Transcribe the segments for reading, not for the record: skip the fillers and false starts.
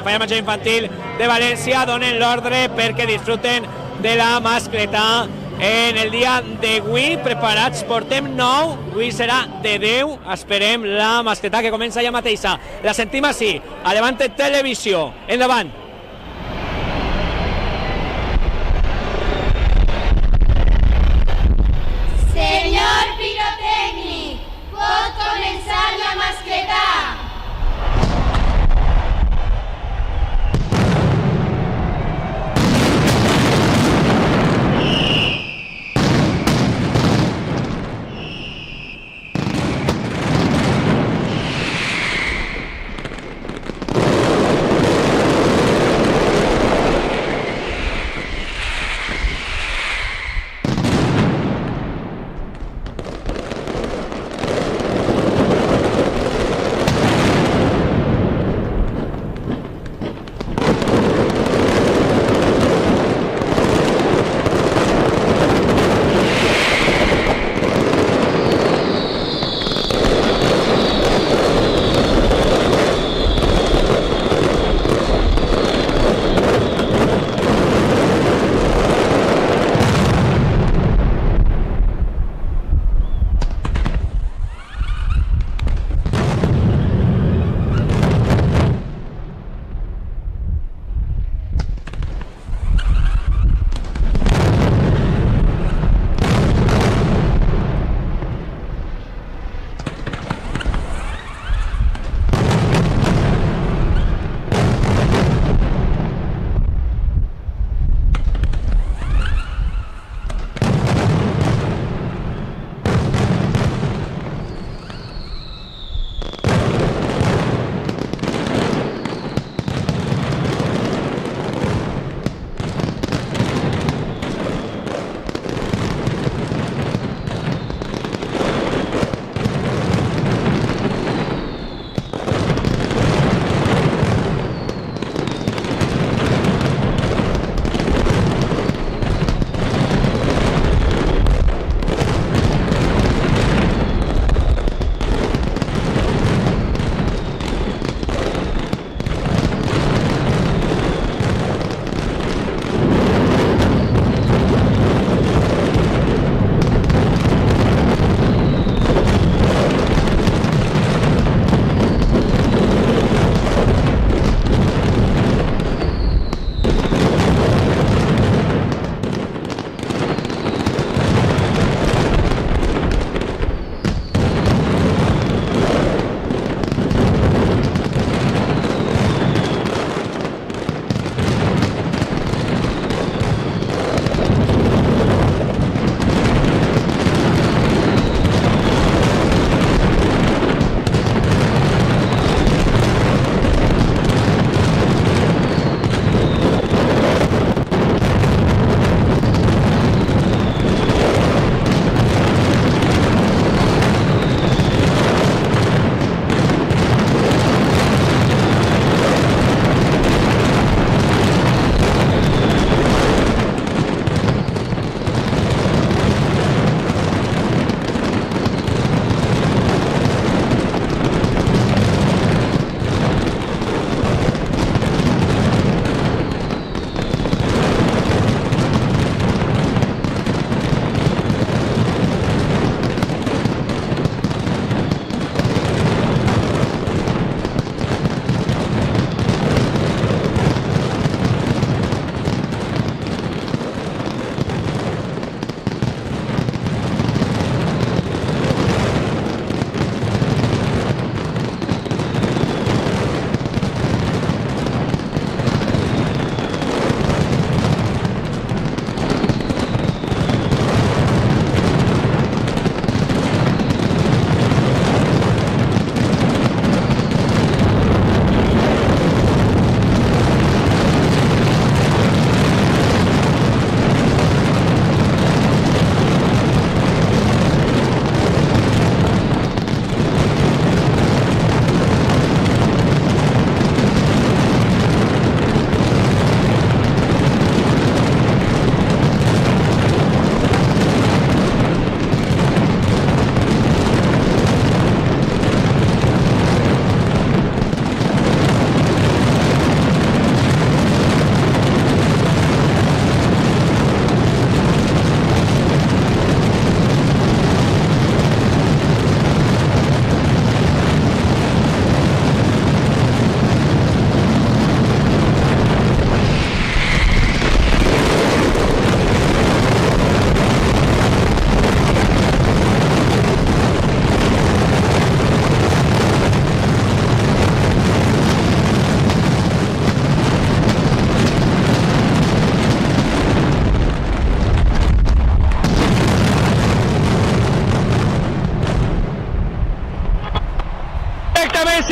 Falla Major Infantil de València donen l'ordre perquè disfruten de la mascleta en el dia d'avui. Preparats, portem 9, avui serà de 10. Esperem la mascleta que comença ja mateixa. La sentim així, a Levante Televisió. Endavant. Senyor pirotècnic, pot començar la mascleta.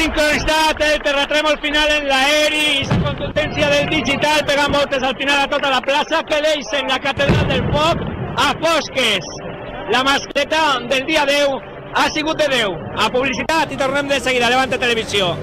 sincronitzat el terratrèmol final en l'aeri i la contundència del digital pegant voltes al final a tota la plaça que deixen la catedral del foc a fosques. La mascleta del dia 10 ha sigut de 10. A publicitat i tornem de seguida. Levante Televisió.